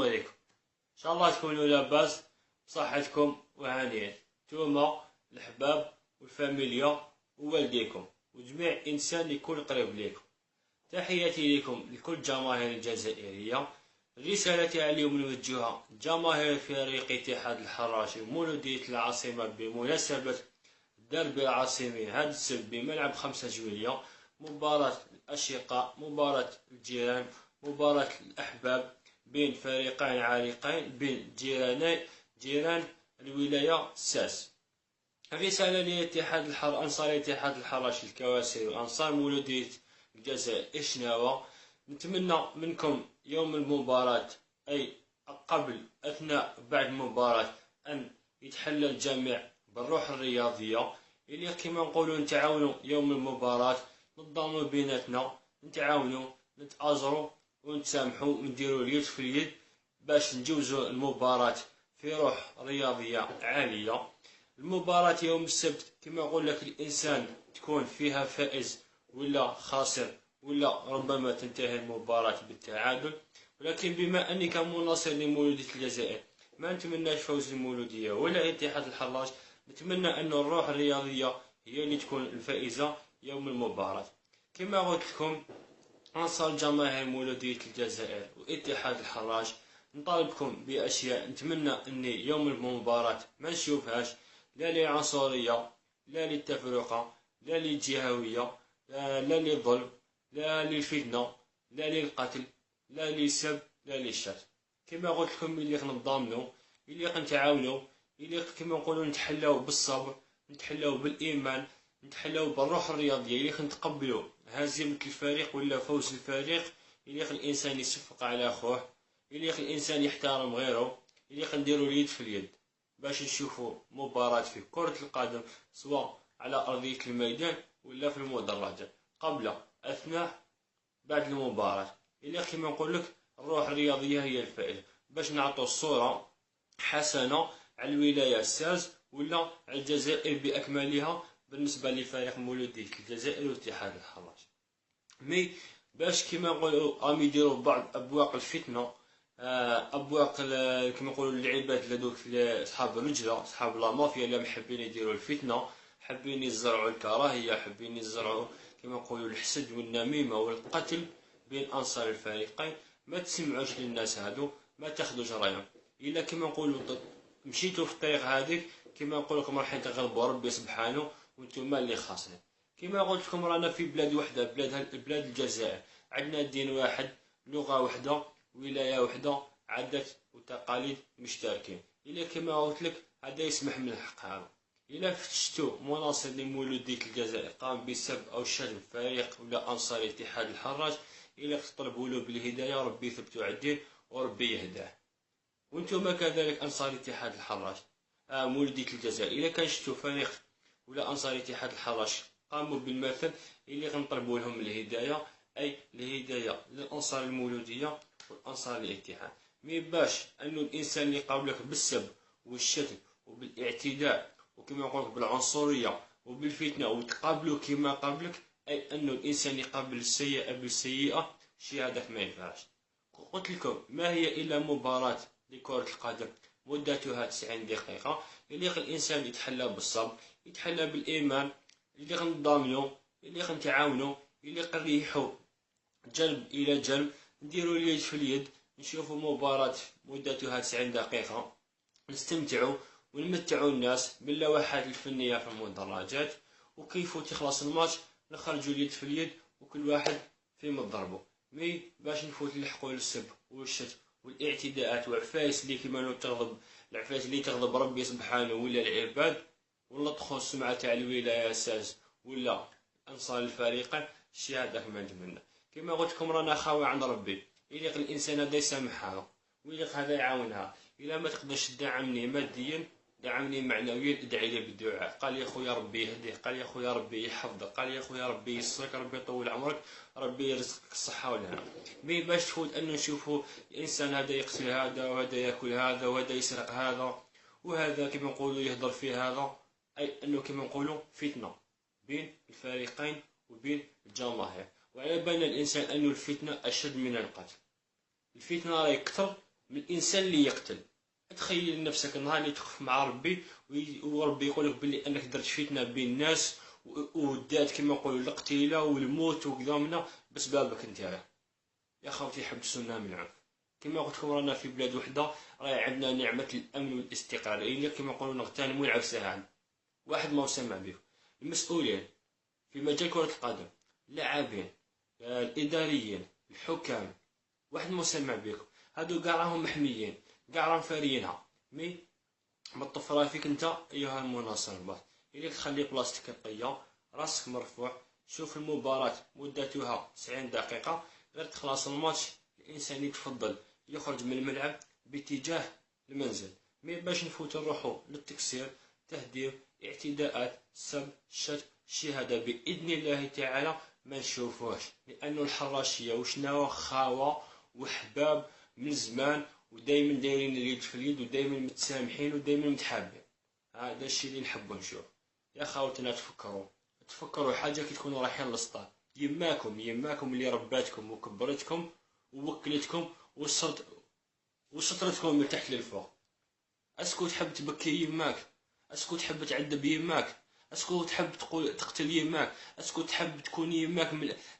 عليكم. ان شاء الله تكونوا لاباس بصحتكم وهانيين نتوما الحباب والفاميليا ووالديكم وجميع انسان يكون قريب ليكم. تحياتي لكم لكل الجماهير الجزائريه. الرسالة اليوم نوجهها جماهير فريق اتحاد الحراشي ومولودية العاصمة بمناسبة الدربي العاصمي هذا السبت بملعب 5 جويلية. مباراة الأشقاء، مباراة الجيران، مباراة الأحباب بين فريقين عريقين، بين جيران الولاية الساس. الرسالة لاتحاد أنصار اتحاد الحراشي الكواسري وأنصار مولودية الجزائر إشناوة. نتمنى منكم يوم المباراة أي قبل أثناء بعد المباراة أن يتحلى الجميع بالروح الرياضية، اللي كما نقولوا نتعاونوا يوم المباراة، نتضامنوا بيناتنا، نتعاونوا، نتآزروا ونتسامحوا ونديروا اليد في اليد باش نجوزوا المباراة في روح رياضية عالية. المباراة يوم السبت كما نقول لك الإنسان تكون فيها فائز ولا خاسر، ولا ربما تنتهي المباراة بالتعادل، ولكن بما أني كمناصر لمولودية الجزائر ما نتمناش فوز المولودية ولا اتحاد الحراش، نتمنى أن الروح الرياضية هي اللي تكون الفائزة يوم المباراة. كما قلت لكم أنصار جماهير مولودية الجزائر واتحاد الحراش نطالبكم بأشياء. نتمنى أني يوم المباراة ما نشوفهاش لا للعنصرية، لا للتفرقة، لا للجهوية، لا للظلم، لا للفتنة، لا للقتل، لا للسب، لا للشر. كما قلت لكم اللي نتضامنوا، اللي نتعاونوا، اللي كما نقولوا نتحلاو بالصبر، نتحلاو بالإيمان، نتحلاو بالروح الرياضية، اللي نتقبلوا هزيمة الفريق ولا فوز الفريق، اللي الإنسان يصفق على أخوه، اللي الإنسان يحترم غيره، اللي نديروا اليد في اليد باش نشوفوا مباراة في كرة القدم سواء على أرضية الميدان ولا في المدرجات، قبل، أثناء، بعد المباراة. إلا كما نقول لك الروح الرياضية هي الفائدة باش نعطوا الصورة حسنة على الولاية الساز ولا على الجزائر بأكملها بالنسبة لفريق مولودية الجزائر واتحاد الحراش. مي باش كما نقولوا راهم يديروا بعض أبواق الفتنة، أبواق كما نقولوا اللعيبات هذوك أصحاب الرجلة، أصحاب لا مافيا اللي محبين يديروا الفتنة، حابين يزرعوا الكراهية، حابين يزرعوا كما نقولوا الحسد والنميمة والقتل بين أنصار الفريقين. ما تسمعوش للناس هادو، ما تاخذوش رايهم. إلا كما نقولوا مشيتوا في الطريق هذيك كما نقول لكم راح تغلبوا ربي سبحانه وانتم اللي خاسرين. كما قلت لكم رانا في بلاد وحده، بلاد الجزائر، عندنا دين واحد، لغه وحده، ولايه وحده، عادات وتقاليد مشتركين. الا كما قلت لك هذا يسمح من الحق هذا. الا فتشتوا مناصر لمولودية الجزائر قام بسب او شتم فريق ولا انصار اتحاد الحراج، الا تطلبوا له بالهدايه ربي يثبتوا عليه وربي يهداه. وانتم كذلك انصار اتحاد الحراج مولودية الجزائر، الا كان شفتوا فريق ولا انصار اتحاد الحراج قاموا بالمثل اللي غنطلبوا لهم الهدايه، اي الهدايه للانصار المولوديه والانصار الاتحاد. مي باش انه الانسان اللي يقابلك بالسب والشتم وبالاعتداء وكما نقولك بالعنصريه وبالفتنه وتقابلوا كما قابلك، اي انه الانسان يقابل السيئه بالسيئه، شي هذاك ما ينفعش. قلت لكم ما هي الا مباراه لكره القدم مدتها 90 دقيقه، اللي الانسان يتحلى بالصبر، يتحلى بالايمان، اللي غنضامنوا، اللي غنتعاونوا، اللي غنريحوا جلب الى جلب، نديروا اليد في اليد، نشوفوا مباراة مدتها 90 دقيقة، نستمتعوا ونمتعوا الناس باللوحات الفنية في المدرجات، وكيف تخلص الماتش نخرجوا اليد في اليد وكل واحد في مضربه. مي باش نفوت نلحقوا السب والشتم والاعتداءات والعفايس اللي كيما تغضب، العفايس اللي تغضب ربي سبحانه ولا العباد، ولا تخص السمعة تاع الولاية اساس ولا انصار الفريقين، الشيء هذاك ما نتمنى. كما قلت لكم رانا خاوي عند ربي، يليق الانسان هذا يسامحها ويليق هذا يعاونها. الا ما تقدرش تدعمني ماديا دعمني معنويا، ادعي لي بالدعاء. قال يا خويا ربي يهديه، قال يا خويا ربي يحفظك، قال يا خويا ربي يسرك، ربي يطول عمرك، ربي يرزقك الصحة والهنا. مي باش تفوت انه نشوفوا الانسان هذا يقتل هذا وهذا ياكل هذا وهذا يسرق هذا وهذا كما نقولوا يهضر في هذا، اي انه كما نقولوا فتنة بين الفريقين وبين الجماهير. وعلى بال الانسان انه الفتنة اشد من القتل. الفتنة راهي كثر من الانسان اللي يقتل. تخيل نفسك نهار اللي تخف مع ربي وربي يقول لك بلي انك درت فتنه بين الناس ودات كما نقولوا القتيله والموت وكذا منا بسببك انت. يا خوتي حبسونا من العنف. كما قلت لكم رانا في بلاد وحده راه عندنا نعمه الامن والاستقرار، الا كما نقولوا نغتنموا العفسه عن واحد ما سمع به. المسؤولين في مجال كره القدم، اللاعبين، الاداريين، الحكام، واحد ما سمع بكم. هادو كاع راهم محميين، كاع راهم فاريينها. مي ما تطفرها فيك انت ايها المناصر الباط. اللي تخلي بلاصتك نقيه، راسك مرفوع. شوف المباراة مدتها 90 دقيقة، غير تخلص الماتش الانسان يتفضل يخرج من الملعب باتجاه المنزل. مي باش نفوت نروحو للتكسير، تهدير، اعتداءات، سب، شتم، الشهادة بإذن الله تعالى ما نشوفوهش، لأنه الحراشية وشناو خاوة وحباب من زمان، ودايما دايرين اليد في اليد، ودايما متسامحين ودايما متحابين. هذا الشيء اللي نحبو نشوف. يا خاوتنا تفكروا حاجة كي تكونوا رايحين للسطاد، يماكم اللي رباتكم وكبرتكم ووكلتكم وسطرتكم من تحت للفوق. اسكو تحب تبكي يماك؟ اسكو تحب تعذب يماك؟ اسكو تحب تقتل يماك؟ اسكو تحب تكون يماك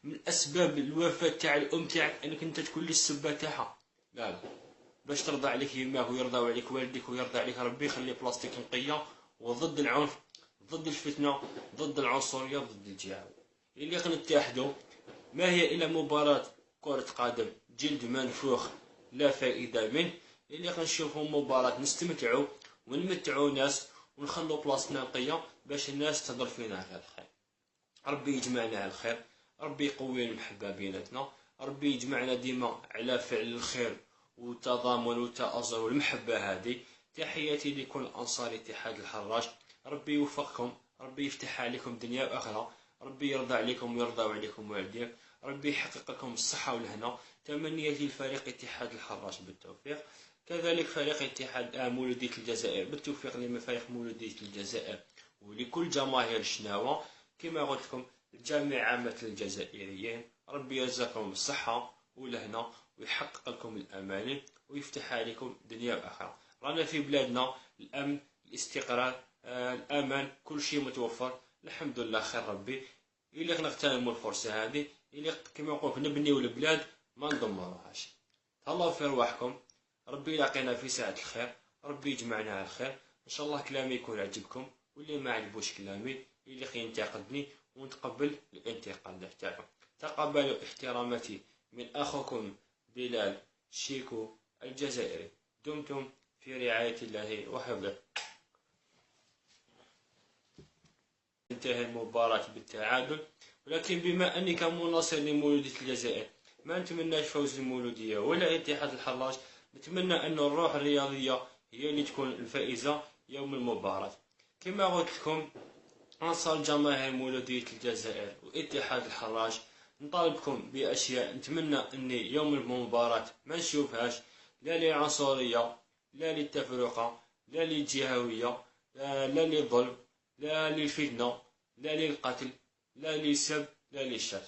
من اسباب الوفاة تاع الام تاعك انك انت تكون لي السبه تاعها؟ لا، باش ترضى عليك يماك ويرضى عليك والديك ويرضى عليك ربي، خلي بلاصتك نقيه وضد العنف، ضد الفتنه، ضد العنصريه، ضد الجهاد. اللي نتحدوا ما هي الا مباراه كره قدم جلد منفوخ لا فائده منه. اللي نشوفوا مباراه نستمتعوا ونمتعوا الناس ونخلوا بلاصتنا نقيه باش الناس تهضر فينا على الخير. ربي يجمعنا على الخير، ربي يقوي المحبه بيناتنا، ربي يجمعنا ديما على فعل الخير والتضامن والتآزر والمحبه هذه. تحياتي لكل انصار اتحاد الحراش، ربي يوفقكم، ربي يفتح عليكم دنيا واخره، ربي يرضى عليكم ويرضى عليكم والديك، ربي يحقق لكم الصحه والهنا. تمنياتي لفريق اتحاد الحراش بالتوفيق، كذلك فريق اتحاد مولودية الجزائر بالتوفيق لمفارق مولودية الجزائر ولكل جماهير الشناوة. كما قلت لكم الجميع عامة الجزائريين، ربي يرزقكم الصحة والهنا ويحقق لكم الأماني ويفتح عليكم دنيا وآخرة. رانا في بلادنا الأمن، الاستقرار، الأمان، كل شيء متوفر الحمد لله خير ربي. إلا نغتنموا الفرصة هذه، إلا كما نقول نبنيو البلاد ما ندمروهاش. تهلاو في رواحكم، ربي يلاقينا في ساعة الخير، ربي يجمعنا على الخير. ان شاء الله كلامي يكون عجبكم، واللي ما عجبوش كلامي اللي ينتقدني ونتقبل الانتقاد تاعكم. تقبلوا احتراماتي من اخوكم بلال شيكو الجزائري. دمتم في رعاية الله وحفظه. انتهى المباراة بالتعادل، ولكن بما اني كمناصر لمولودية الجزائر ما نتمناش فوز المولودية ولا اتحاد الحراش، نتمنى أن الروح الرياضية هي اللي تكون الفائزة يوم المباراة. كما قلت لكم أنصار جماهير مولودية الجزائر واتحاد الحراش نطالبكم بأشياء، نتمنى أني يوم المباراة ما نشوفهاش، لا للعنصرية، لا للتفرقة، لا للجهوية، لا للظلم، لا للفتنة، لا للقتل، لا للسب، لا للشر.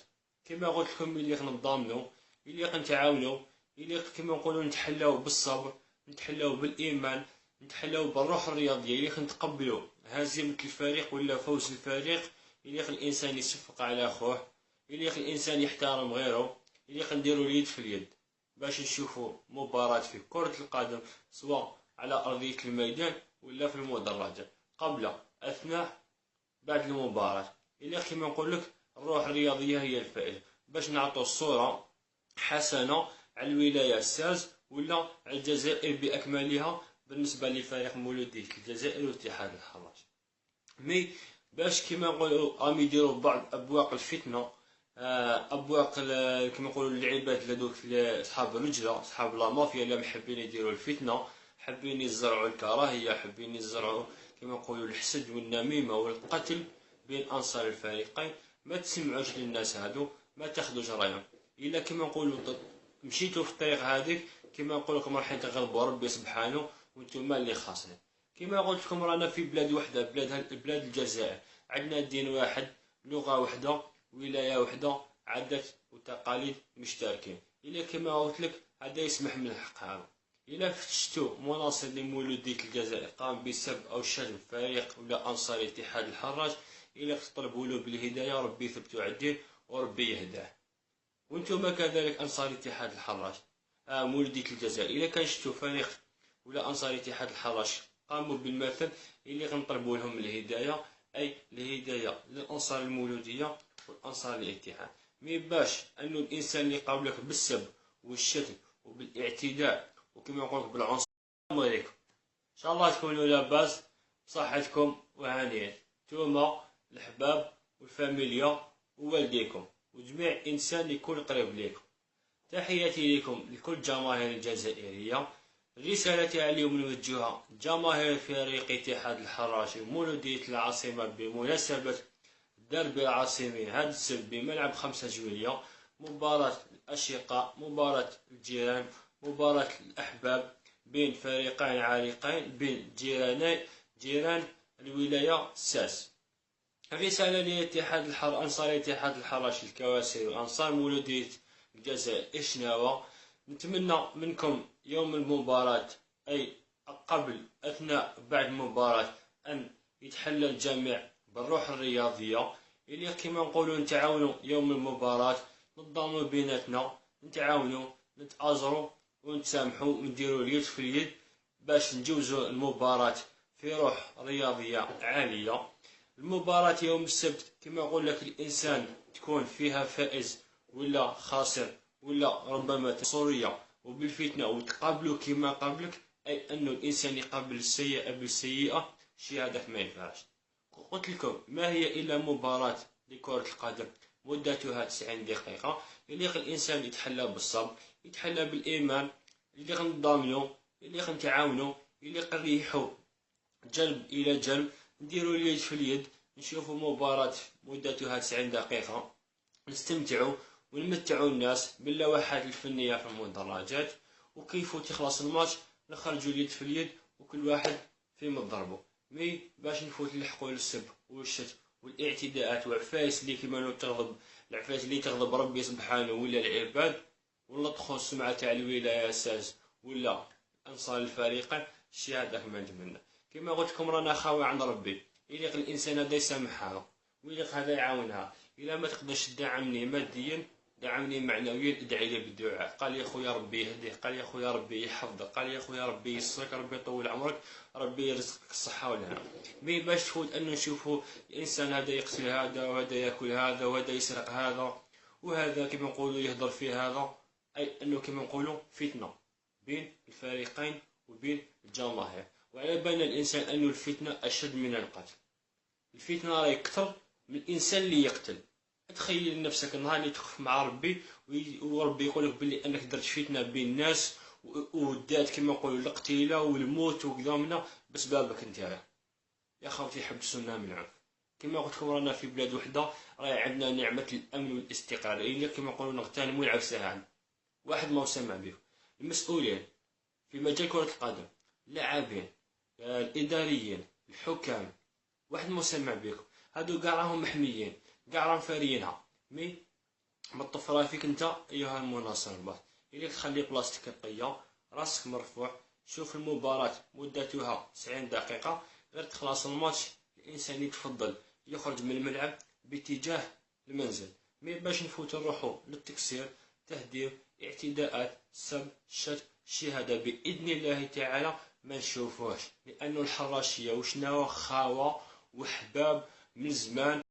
كما قلت لكم اللي نتضامنوا، اللي نتعاونوا، اللي كما نقولوا نتحلاو بالصبر، نتحلاو بالايمان، نتحلاو بالروح الرياضيه، اللي نتقبلوا هزيمه الفريق ولا فوز الفريق، اللي الانسان يصفق على اخوه، اللي الانسان يحترم غيره، اللي نديروا اليد في اليد باش نشوفوا مباراه في كره القدم سواء على ارضيه الميدان ولا في المدرجات، قبل، اثناء، بعد المباراه. اللي كما نقول لك الروح الرياضيه هي الفائده، باش نعطوا الصوره حسنه على الولاية الساز ولا على الجزائر بأكملها بالنسبة لفريق مولودية الجزائر واتحاد الحراش. مي باش كما نقولوا راهم يديروا بعض أبواق الفتنة، أبواق كما نقولوا اللعيبات هذوك أصحاب الرجلة، أصحاب لا مافيا اللي محبين يديروا الفتنة، حابين يزرعوا الكراهية، حابين يزرعوا كما نقولوا الحسد والنميمة والقتل بين أنصار الفريقين. ما تسمعوش للناس هادو، ما تاخذوش رايهم. إلا كما نقولوا مشيتوا في الطريق هذيك كما نقول لكم راح تغلبوا ربي سبحانه وانتم اللي خاسرين. كما قلت لكم رانا في بلاد وحده، بلاد الجزائر، عندنا دين واحد، لغه وحده، ولايه وحده، عادات وتقاليد مشتركين. الا كما قلت لك هذا يسمح من الحق هذا. إلا فتشتو مناصر لمولودية الجزائر قام بسب أو شتم فريق ولا أنصار اتحاد الحراج، إلا تطلبوا له بالهداية ربي يثبتو عديه وربي يهداه. وانتم كذلك أنصار اتحاد الحراج مولودية الجزائر، إلا كان شتو فريق ولا أنصار اتحاد الحراج قاموا بالمثل اللي غنطلبوا لهم الهداية، أي الهداية للأنصار المولودية والأنصار الاتحاد. ميباش أنو الإنسان اللي قابلك بالسب والشتم وبالاعتداء وكما نقولك بالعنصر. السلام عليكم، إن شاء الله تكونوا لاباس بصحتكم وهانيين، نتوما الأحباب والفاميليا ووالديكم وجميع إنسان يكون قريب ليكم. تحياتي لكم لكل الجماهير الجزائرية. الرسالة تاع اليوم نوجهها جماهير فريق اتحاد الحراج مولودية العاصمة بمناسبة الدربي العاصمي هذا السبت بملعب 5 جويلية، مباراة الأشقاء، مباراة الجيران، مباراة الأحباب بين فريقين عريقين، بين جيران الولاية ساس. الرسالة لاتحاد أنصار اتحاد الحراج الكواسري وأنصار مولودية الجزائر إشناوة، نتمنى منكم يوم المباراة أي قبل أثناء بعد المباراة أن يتحلى الجميع بالروح الرياضية، اللي كما نقولوا نتعاونوا يوم المباراة، نتضامنوا بيناتنا، نتعاونوا نتآزروا ونتسامحوا ونديروا اليد في اليد باش نجوزوا المباراة في روح رياضية عالية. المباراة يوم السبت كما نقول لك الإنسان تكون فيها فائز ولا خاسر ولا ربما تصورية وبالفتنة وتقابلوا كما قابلك، أي أنه الإنسان يقابل السيئة بالسيئة، شي هذاك ما ينفعش. قلت لكم ما هي إلا مباراة لكرة القدم مدتها 90 دقيقة، يليق الإنسان يتحلى بالصبر، يتحلى بالإيمان، يليق نضامنوا، يليق نتعاونوا، يليق نريحوا جلب إلى جلب، نديروا اليد في اليد، نشوفوا مباراة مدتها 90 دقيقة، نستمتعوا ونمتعوا الناس باللوحات الفنية في المدرجات، وكيف تخلص الماتش نخرجوا اليد في اليد وكل واحد في مضربه، مي باش نفوت نلحقوا السب والشتم والاعتداءات وعفايس اللي كيما تغضب، العفايس اللي تغضب ربي سبحانه ولا العباد ولا تخص السمعة تاع الولاية ساز ولا أنصار الفريقين، الشي هذاك ما نتمنى. كما قلت لكم رانا خاوي عند ربي، يليق الانسان هذا يسامحها ويليق هذا يعاونها. الا ما تقدرش تدعمني ماديا دعمني معنويا، ادعي لي بالدعاء. قال يا خويا ربي يهديه، قال يا خويا ربي يحفظك، قال يا خويا ربي يسرك، ربي يطول عمرك، ربي يرزقك الصحه والهنا. مي باش تفوت ان نشوفوا الانسان هذا يقتل هذا وهذا ياكل هذا وهذا يسرق هذا وهذا كما نقولوا يهضر في هذا، اي انه كما نقولوا فتنه بين الفريقين وبين الجماهير. وعلى بال الإنسان أن الفتنة أشد من القتل. الفتنة راه يكثر من الإنسان اللي يقتل. تخيل نفسك النهار اللي تخف مع ربي وربي يقولك بلي أنك درت فتنة بين الناس ودات كما نقولوا القتيلة والموت وكذا منا بسببك نتايا. يا خوتي حبسونا من العنف. كما قلت لكم رانا في بلاد وحدة، راه عندنا نعمة الأمن والاستقرار، اللي كما نقولوا نغتنموا العفسة هذا. واحد ما سمع به. المسؤولين في مجال كرة القدم، اللاعبين، الإداريين، الحكام، واحد مسمع بكم، هادو كاع راهم محميين، كاع راهم فاريينها، مي ما تطفرها فيك انت ايها المناصر الباط. إليك تخلي بلاصتك نقية، راسك مرفوع، شوف المباراة مدتها 90 دقيقة، غير تخلص الماتش الإنسان يتفضل يخرج من الملعب باتجاه المنزل، مي باش نفوت نروحو للتكسير، تهدير، اعتداءات، سب، شتم، شي هذا بإذن الله تعالى ما نشوفوهش، لأنه الحراشية وشناوة خاوة وحباب من زمان.